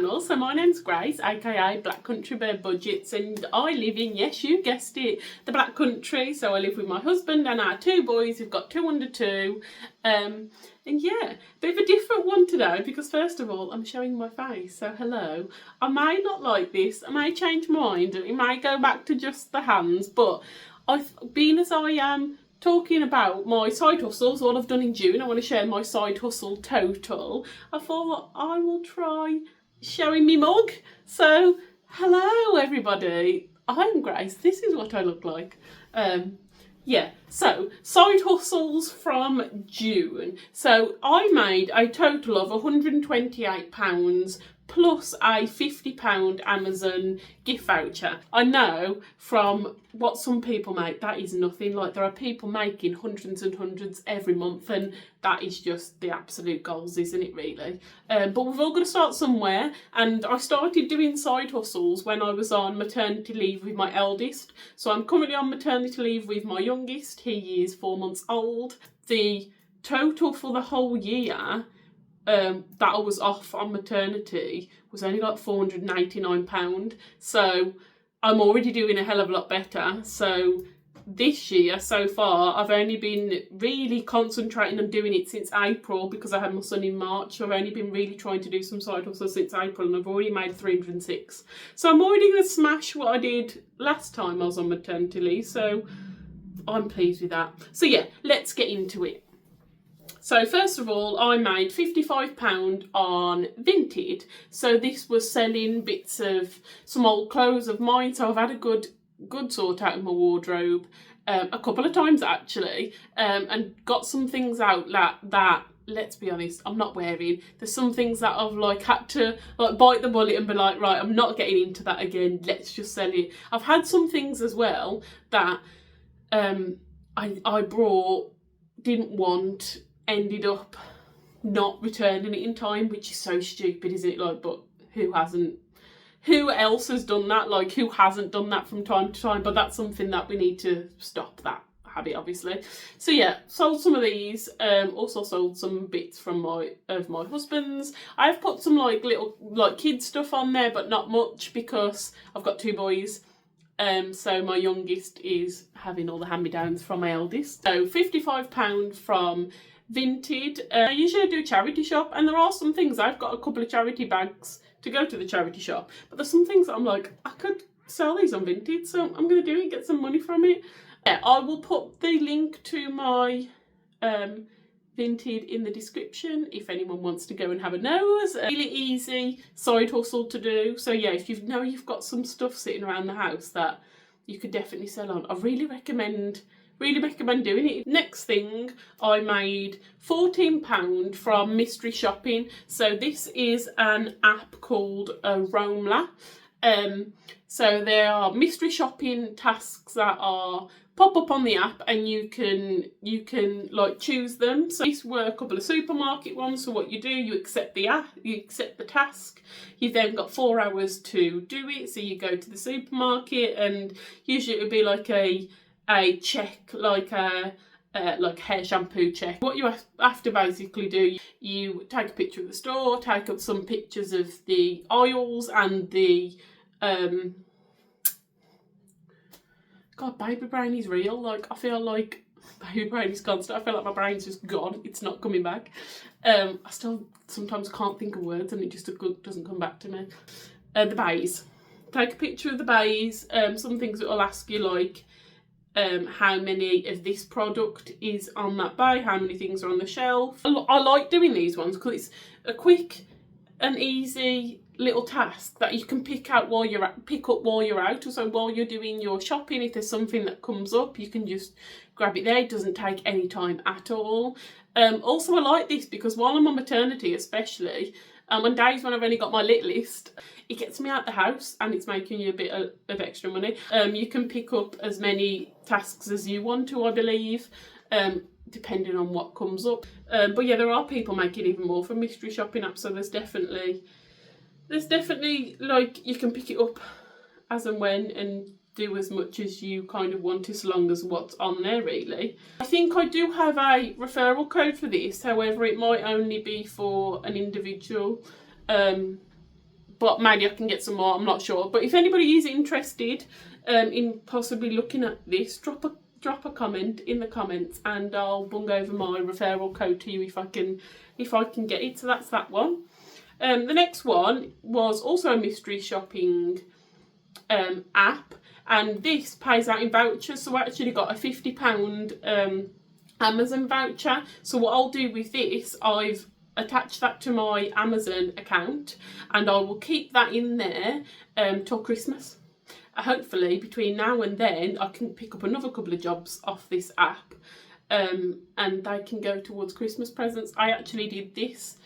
channel. So my name's Grace, aka Black Country Bare Budgets, and I live in, yes you guessed it, the Black Country. So I live with my husband and our two boys. We've got 2 under 2. And yeah, bit of a different one today because first of all I'm showing my face, so hello. I may not like this, I may change my mind, it may go back to just the hands, but being as I am talking about my side hustles, what I've done in June, I want to share my side hustle total. I thought I will try showing me mug. So hello everybody, I'm Grace, this is what I look like. Yeah, so side hustles from June. So I made a total of £128 plus a £50 Amazon gift voucher. I know from what some people make, that is nothing. Like, there are people making hundreds and hundreds every month, and that is just the absolute goals, isn't it, really? But we've all got to start somewhere, and I started doing side hustles when I was on maternity leave with my eldest. So I'm currently on maternity leave with my youngest. He is 4 months old. The total for the whole year that I was off on maternity was only like £489. So I'm already doing a hell of a lot better. So this year so far I've only been really concentrating on doing it since April because I had my son in March. So I've only been really trying to do some side hustle since April, and I've already made 306. So I'm already going to smash what I did last time I was on maternity leave. So I'm pleased with that. So yeah, let's get into it. So first of all, I made £55 on Vinted. So this was selling bits of some old clothes of mine. So I've had a good sort out of my wardrobe a couple of times actually, and got some things out that let's be honest, I'm not wearing. There's some things that I've like had to like bite the bullet and be like, right, I'm not getting into that again. Let's just sell it. I've had some things as well that I brought, didn't want, ended up not returning it in time, which is so stupid, isn't it? Like, but who else has done that? Like, who hasn't done that from time to time? But that's something that we need to stop, that habit, obviously. So yeah, sold some of these. Also sold some bits from my husband's. I've put some like little like kid stuff on there, but not much because I've got 2 boys. So my youngest is having all the hand-me-downs from my eldest. So £55 from Vinted. I usually do a charity shop, and there are some things, I've got a couple of charity bags to go to the charity shop, but there's some things that I'm like, I could sell these on Vinted, so I'm going to do it, get some money from it. Yeah, I will put the link to my Vinted in the description if anyone wants to go and have a nose. Really easy side hustle to do. So yeah, if you've got some stuff sitting around the house that you could definitely sell on, I really recommend doing it. Next thing, I made £14 from mystery shopping. So this is an app called Roamler. So there are mystery shopping tasks that are pop up on the app, and you can like choose them. So these were a couple of supermarket ones. So what you do, you accept the app, you accept the task. You've then got 4 hours to do it. So you go to the supermarket, and usually it would be like a check, like a hair shampoo check. What you have to basically do, you take a picture of the store, take up some pictures of the aisles and the God, baby brain is real. Like, I feel like baby brain is constant. I feel like my brain's just gone. It's not coming back. I still sometimes can't think of words, and it just doesn't come back to me. The bays. Take a picture of the bays. Some things that will ask you like how many of this product is on that bay, how many things are on the shelf. I like doing these ones because it's a quick and easy little task that you can pick up while you're out. So while you're doing your shopping, if there's something that comes up, you can just grab it there. It doesn't take any time at all. Also, I like this because while I'm on maternity, especially on days when I've only got my lit list, it gets me out the house and it's making you a bit of extra money. You can pick up as many tasks as you want to, I believe, depending on what comes up. But yeah, there are people making even more from mystery shopping apps, so there's definitely like, you can pick it up as and when and do as much as you kind of want, as long as what's on there, really. I think I do have a referral code for this, however it might only be for an individual, but maybe I can get some more, I'm not sure. But if anybody is interested in possibly looking at this, drop a comment in the comments, and I'll bung over my referral code to you if I can get it. So that's that one. The next one was also a mystery shopping app, and this pays out in vouchers. So I actually got a £50 Amazon voucher. So what I'll do with this, I've attached that to my Amazon account, and I will keep that in there till Christmas. Hopefully between now and then I can pick up another couple of jobs off this app, and they can go towards Christmas presents. I actually did this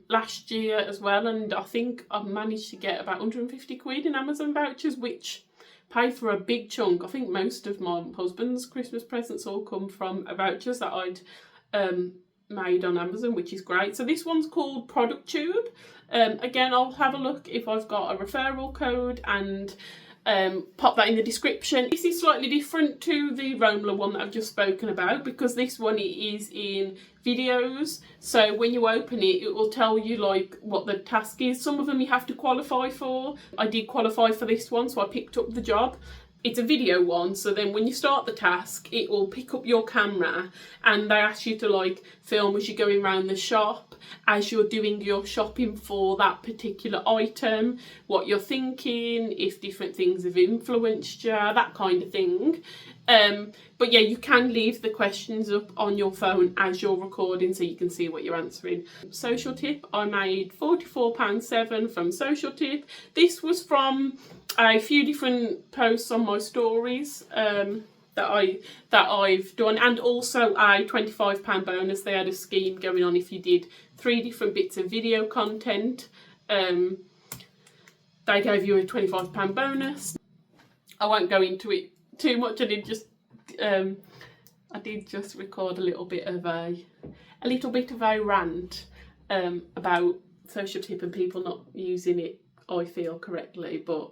last year as well, and I think I've managed to get about 150 quid in Amazon vouchers, which pay for a big chunk. I think most of my husband's Christmas presents all come from vouchers that I'd made on Amazon, which is great. So this one's called Product Tube. Again, I'll have a look if I've got a referral code and pop that in the description. This is slightly different to the Roamler one that I've just spoken about, because this one is in videos. So when you open it, it will tell you like what the task is. Some of them you have to qualify for. I did qualify for this one, so I picked up the job. It's a video one, so then when you start the task, it will pick up your camera, and they ask you to like film as you're going around the shop, as you're doing your shopping for that particular item, what you're thinking, if different things have influenced you, that kind of thing. But yeah, you can leave the questions up on your phone as you're recording, so you can see what you're answering. Social tip, I made £44.7 from Social Tip. This was from a few different posts on my stories that I've done, and also a £25 bonus. They had a scheme going on if you did 3 different bits of video content. They gave you a £25 bonus. I won't go into it too much. I did just record a little bit of a rant about Social Tip and people not using it, I feel, correctly, but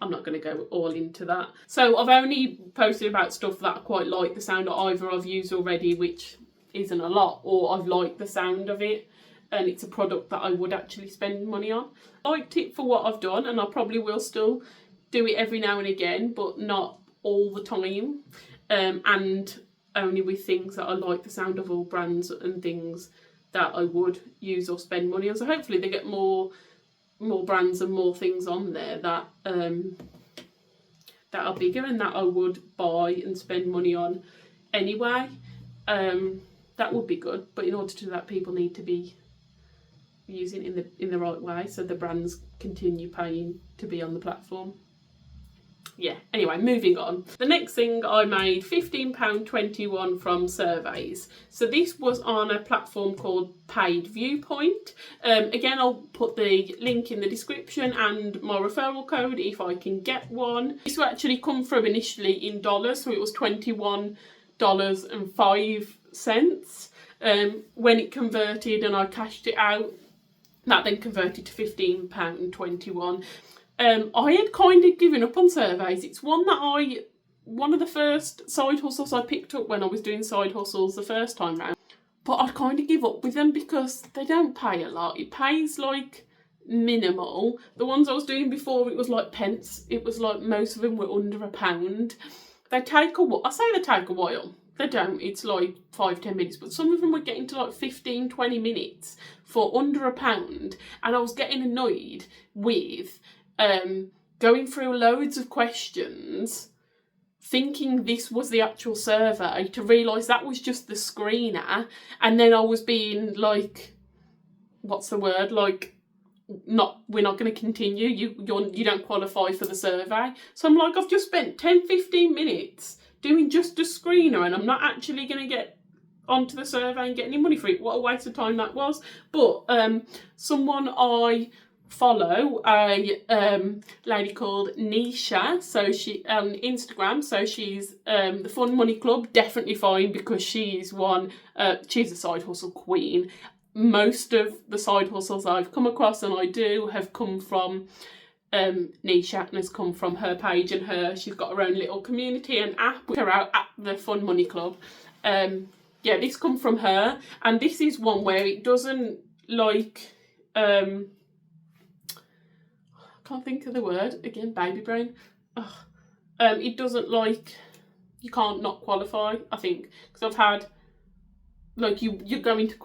I'm not going to go all into that. So I've only posted about stuff that I quite like the sound of. Either I've used already, which isn't a lot, or I've liked the sound of it and it's a product that I would actually spend money on. I liked it for what I've done, and I probably will still do it every now and again, but not all the time, and only with things that I like the sound of, all brands and things that I would use or spend money on. So hopefully they get more brands and more things on there that that are bigger and that I would buy and spend money on anyway. That would be good, but in order to do that, people need to be using it in the right way, so the brands continue paying to be on the platform. Yeah, anyway, moving on. The next thing, I made £15.21 from surveys. So this was on a platform called Paid Viewpoint. Again, I'll put the link in the description and my referral code if I can get one. This will actually come from initially in dollars, so it was $21.05. When it converted and I cashed it out, that then converted to £15.21. I had kind of given up on surveys. It's one of the first side hustles I picked up when I was doing side hustles the first time round. But I'd kind of give up with them because they don't pay a lot. It pays like minimal. The ones I was doing before, it was like pence. It was like most of them were under £1. They take a while. I say they take a while. They don't. It's like 5-10 minutes. But some of them were getting to like 15-20 minutes for under £1. And I was getting annoyed with going through loads of questions, thinking this was the actual survey, to realise that was just the screener, and then I was being like, what's the word, like, we're not going to continue, you don't qualify for the survey. So I'm like, I've just spent 10-15 minutes doing just a screener and I'm not actually going to get onto the survey and get any money for it. What a waste of time that was. But someone I follow, a lady called Nisha, so she on Instagram, so she's the Fun Money Club, definitely fine, because she's she's a side hustle queen. Most of the side hustles I've come across and I do have come from Nisha, and has come from her page, and she's got her own little community and app with her out at the Fun Money Club. Yeah, this come from her, and this is one where it doesn't like can't think of the word, again, baby brain. Ugh. It doesn't like, you can't not qualify, I think, because I've had, like, you're going to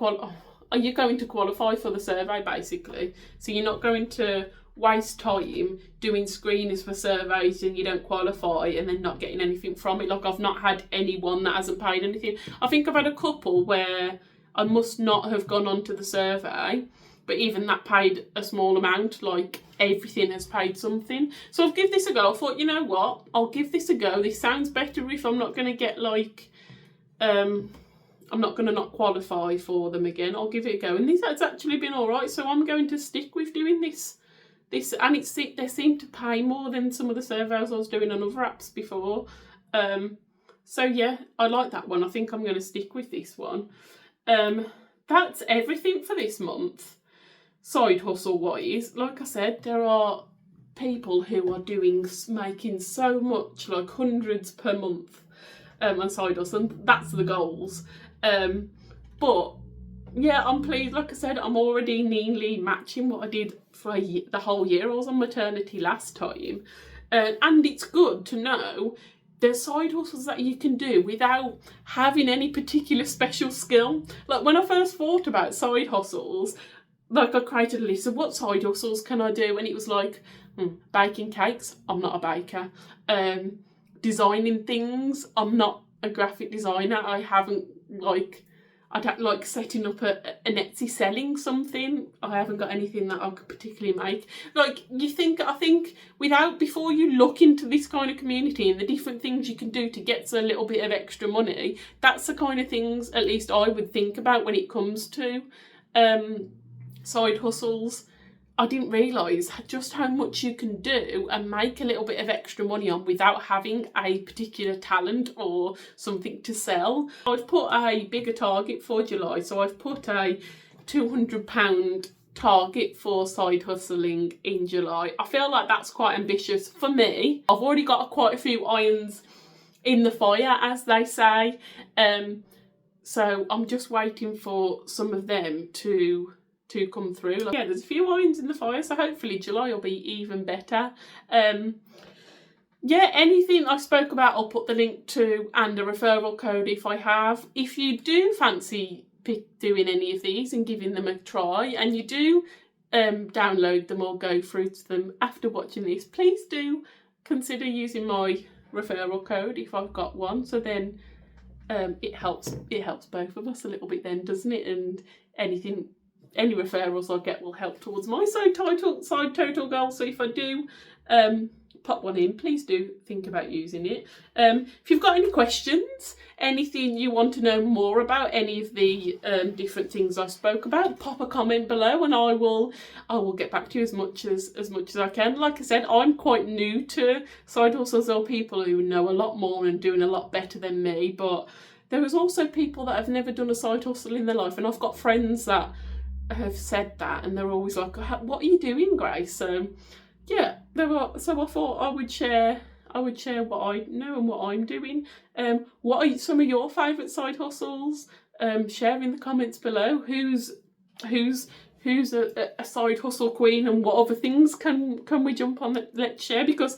qualify for the survey, basically. So you're not going to waste time doing screeners for surveys and you don't qualify and then not getting anything from it. Like, I've not had anyone that hasn't paid anything. I think I've had a couple where I must not have gone on to the survey, but even that paid a small amount, like everything has paid something. So I've give this a go. I thought, you know what, I'll give this a go. This sounds better if I'm not going to get like, I'm not going to not qualify for them again. I'll give it a go. And this has actually been all right. So I'm going to stick with doing this, and they seem to pay more than some of the surveys I was doing on other apps before. So yeah, I like that one. I think I'm going to stick with this one. That's everything for this month. Side hustle wise, like I said, there are people who are making so much, like hundreds per month on side hustle, and that's the goals. But yeah, I'm pleased. Like I said, I'm already nearly matching what I did for the whole year. I was on maternity last time, and it's good to know there's side hustles that you can do without having any particular special skill. Like, when I first thought about side hustles, like, I created a list of what side hustles can I do, and it was like, baking cakes, I'm not a baker. Designing things, I'm not a graphic designer. I don't like setting up an Etsy selling something. I haven't got anything that I could particularly make. Like, I think before you look into this kind of community and the different things you can do to get a little bit of extra money, that's the kind of things at least I would think about when it comes to side hustles. I didn't realise just how much you can do and make a little bit of extra money on without having a particular talent or something to sell. I've put a bigger target for July, so I've put a £200 target for side hustling in July. I feel like that's quite ambitious for me. I've already got quite a few irons in the fire, as they say, so I'm just waiting for some of them to come through. Like, yeah, there's a few irons in the fire, so hopefully July will be even better. Yeah, anything I spoke about I'll put the link to, and a referral code if I have. If you do fancy doing any of these and giving them a try, and you do download them or go through to them after watching this, please do consider using my referral code if I've got one. So then it helps both of us a little bit then, doesn't it? And any referrals I get will help towards my side total goal. So if I do pop one in, please do think about using it. If you've got any questions, anything you want to know more about, any of the different things I spoke about, pop a comment below and I will get back to you as much as I can. Like I said, I'm quite new to side hustles. There are people who know a lot more and doing a lot better than me, but there is also people that have never done a side hustle in their life, and I've got friends that have said that and they're always like, what are you doing, Grace? So yeah, so I thought I would share what I know and what I'm doing. What are some of your favourite side hustles? Share in the comments below. Who's a side hustle queen, and what other things can we jump on? Let's share, because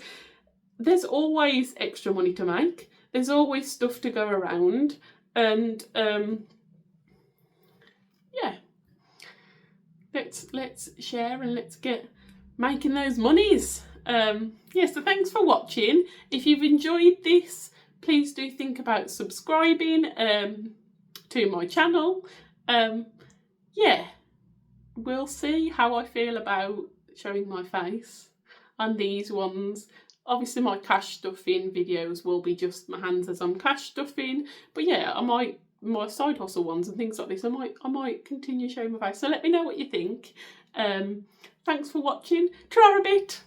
there's always extra money to make. There's always stuff to go around, and yeah, let's share and let's get making those monies. Yeah, so thanks for watching. If you've enjoyed this, please do think about subscribing to my channel. Yeah, we'll see how I feel about showing my face on these ones. Obviously my cash stuffing videos will be just my hands as I'm cash stuffing, but yeah, my side hustle ones and things like this, I might continue showing my face. So let me know what you think. Thanks for watching. Ta-ra a bit.